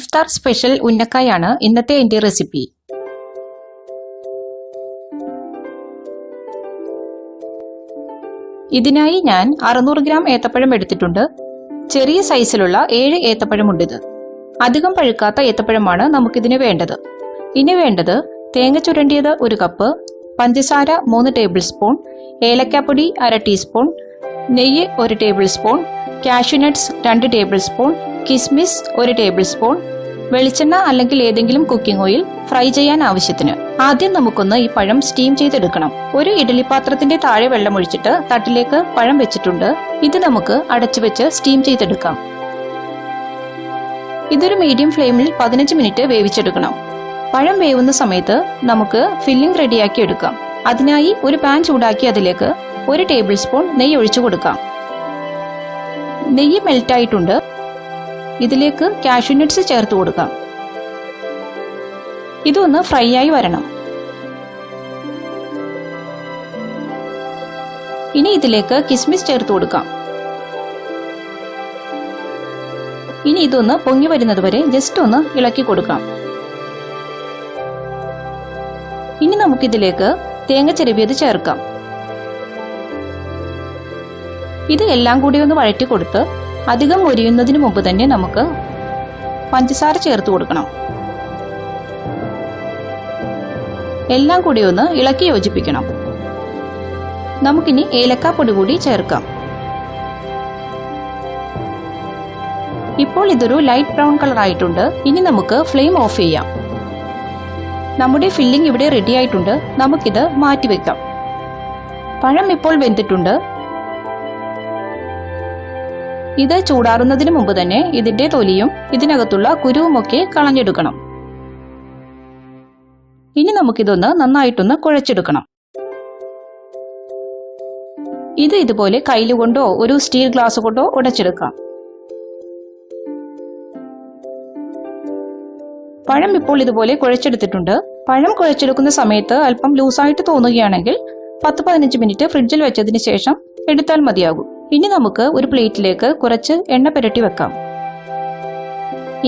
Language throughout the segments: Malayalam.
ഇഫ്താർ സ്പെഷ്യൽ ഉന്നക്കായാണ് ഇന്നത്തെ എൻ്റെ റെസിപ്പി. ഇതിനായി ഞാൻ 600 ഗ്രാം ഏത്തപ്പഴം എടുത്തിട്ടുണ്ട്. ചെറിയ സൈസിലുള്ള 7 ഏത്തപ്പഴമുണ്ടിത്. അധികം പഴുക്കാത്ത ഏത്തപ്പഴമാണ് നമുക്കിതിന് വേണ്ടത്. ഇനി വേണ്ടത് തേങ്ങ ചുരണ്ടിയത് 1 കപ്പ്, പഞ്ചസാര 3 ടേബിൾ സ്പൂൺ, ഏലക്കാപ്പൊടി 1/2 ടീസ്പൂൺ, നെയ്യ് 1 tablespoon, cashew nuts 2 tablespoon, കിസ്മിസ് 1 ടേബിൾ സ്പൂൺ, വെളിച്ചെണ്ണ അല്ലെങ്കിൽ ഏതെങ്കിലും കുക്കിംഗ് ഓയിൽ ഫ്രൈ ചെയ്യാൻ ആവശ്യത്തിന്. ആദ്യം നമുക്കൊന്ന് ഈ പഴം സ്റ്റീം ചെയ്തെടുക്കണം. ഒരു ഇഡ്ഡലി പാത്രത്തിന്റെ താഴെ വെള്ളമൊഴിച്ചിട്ട് തട്ടിലേക്ക് പഴം വെച്ചിട്ടുണ്ട്. ഇത് നമുക്ക് അടച്ചുവെച്ച് സ്റ്റീം ചെയ്തെടുക്കാം. ഇതൊരു മീഡിയം ഫ്ലെയിമിൽ 15 മിനിറ്റ് വേവിച്ചെടുക്കണം. പഴം വേവുന്ന സമയത്ത് നമുക്ക് ഫില്ലിംഗ് റെഡിയാക്കി എടുക്കാം. അതിനായി ഒരു പാൻ ചൂടാക്കി അതിലേക്ക് 1 ടേബിൾ സ്പൂൺ നെയ്യ് ഒഴിച്ചു കൊടുക്കാം. നെയ്യ് മെൽറ്റായിട്ടുണ്ട്. ഇതിലേക്ക് കാഷ്യൂ നട്ട്സ് ചേർത്ത് കൊടുക്കാം. ഇതൊന്ന് ഫ്രൈ ആയി വരണം. ഇനി ഇതിലേക്ക് കിസ്മിസ് ചേർത്ത് കൊടുക്കാം. ഇനി ഇതൊന്ന് പൊങ്ങി വരുന്നത് വരെ ജസ്റ്റ് ഒന്ന് ഇളക്കി കൊടുക്കാം. ഇനി നമുക്കിതിലേക്ക് തേങ്ങ ചിരവിയത് ചേർക്കാം. ഇത് എല്ലാം കൂടി ഒന്ന് വഴറ്റി കൊടുത്ത് അധികം മൊരിയുന്നതിന് മുമ്പ് തന്നെ നമുക്ക് പഞ്ചസാര ചേർത്ത് കൊടുക്കണം. എല്ലാം കൂടി ഒന്ന് ഇളക്കി യോജിപ്പിക്കണം. നമുക്കിനി ഏലക്കാപ്പൊടി കൂടി ചേർക്കാം. ഇപ്പോൾ ഇതൊരു ലൈറ്റ് ബ്രൗൺ കളർ ആയിട്ടുണ്ട്. ഇനി നമുക്ക് ഫ്ലെയിം ഓഫ് ചെയ്യാം. നമ്മുടെ ഫില്ലിംഗ് ഇവിടെ റെഡി ആയിട്ടുണ്ട്. നമുക്കിത് മാറ്റിവെക്കാം. പഴം ഇപ്പോൾ വെന്തിട്ടുണ്ട്. ഇത് ചൂടാറുന്നതിന് മുമ്പ് തന്നെ ഇതിന്റെ തൊലിയും ഇതിനകത്തുള്ള കുരുവുമൊക്കെ കളഞ്ഞെടുക്കണം. ഇനി നമുക്കിതൊന്ന് നന്നായിട്ടൊന്ന് കുഴച്ചെടുക്കണം. ഇത് ഇതുപോലെ കയ്യിലുകൊണ്ടോ ഒരു സ്റ്റീൽ ഗ്ലാസ് കൊണ്ടോ ഉടച്ചെടുക്കാം. പഴം ഇപ്പോൾ ഇതുപോലെ കുഴച്ചെടുത്തിട്ടുണ്ട്. പഴം കുഴച്ചെടുക്കുന്ന സമയത്ത് അല്പം ലൂസായിട്ട് തോന്നുകയാണെങ്കിൽ 10-15 മിനിറ്റ് ഫ്രിഡ്ജിൽ വെച്ചതിന് ശേഷം എടുത്താൽ മതിയാകും. ഇനി നമുക്ക് ഒരു പ്ലേറ്റിലേക്ക് കുറച്ച് എണ്ണ പുരട്ടി വെക്കാം.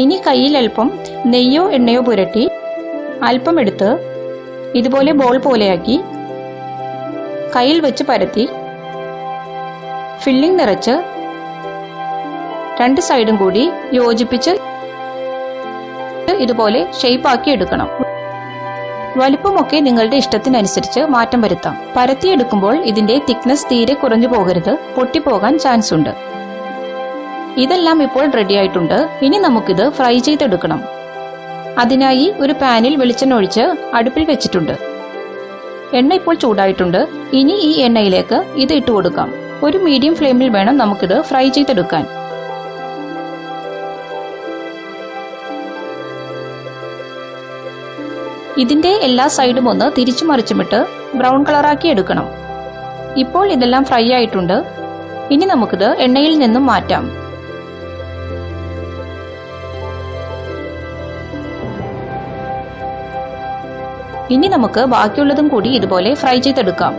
ഇനി കയ്യിൽ അല്പം നെയ്യോ എണ്ണയോ പുരട്ടി അല്പം എടുത്ത് ഇതുപോലെ ബോൾ പോലെയാക്കി കയ്യിൽ വെച്ച് പരത്തി ഫില്ലിംഗ് നിറച്ച് 2 സൈഡും കൂടി യോജിപ്പിച്ച് ഇതുപോലെ ഷേപ്പാക്കി എടുക്കണം. വലിപ്പമൊക്കെ നിങ്ങളുടെ ഇഷ്ടത്തിനനുസരിച്ച് മാറ്റം വരുത്താം. പരത്തിയെടുക്കുമ്പോൾ ഇതിന്റെ തിക്നെസ് തീരെ കുറഞ്ഞു പോകരുത്, പൊട്ടിപ്പോകാൻ ചാൻസ് ഉണ്ട്. ഇതെല്ലാം ഇപ്പോൾ റെഡി ആയിട്ടുണ്ട്. ഇനി നമുക്കിത് ഫ്രൈ ചെയ്തെടുക്കണം. അതിനായി ഒരു പാനിൽ വെളിച്ചെണ്ണ ഒഴിച്ച് അടുപ്പിൽ വെച്ചിട്ടുണ്ട്. എണ്ണ ഇപ്പോൾ ചൂടായിട്ടുണ്ട്. ഇനി ഈ എണ്ണയിലേക്ക് ഇത് ഇട്ട് കൊടുക്കാം. ഒരു മീഡിയം ഫ്ലെയിമിൽ വേണം നമുക്കിത് ഫ്രൈ ചെയ്തെടുക്കാൻ. ഇതിന്റെ എല്ലാ സൈഡും ഒന്ന് തിരിച്ചു മറിച്ചുമിട്ട് ബ്രൗൺ കളറാക്കി എടുക്കണം. ഇപ്പോൾ ഇതെല്ലാം ഫ്രൈ ആയിട്ടുണ്ട്. ഇനി നമുക്കിത് എണ്ണയിൽ നിന്നും മാറ്റാം. ഇനി നമുക്ക് ബാക്കിയുള്ളതും കൂടി ഇതുപോലെ ഫ്രൈ ചെയ്തെടുക്കാം.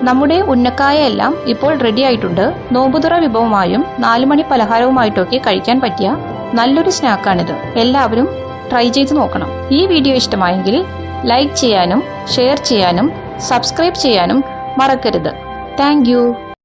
നമ്മുടെ ഉന്നക്കായ എല്ലാം ഇപ്പോൾ റെഡി ആയിട്ടുണ്ട്. നോമ്പുതുറ വിഭവമായും 4 മണി പലഹാരവുമായിട്ടൊക്കെ കഴിക്കാൻ പറ്റിയ നല്ലൊരു സ്നാക്കാണിത്. എല്ലാവരും ട്രൈ ചെയ്ത് നോക്കണം. ഈ വീഡിയോ ഇഷ്ടമായെങ്കിൽ ലൈക്ക് ചെയ്യാനും ഷെയർ ചെയ്യാനും സബ്സ്ക്രൈബ് ചെയ്യാനും മറക്കരുത്. Thank you.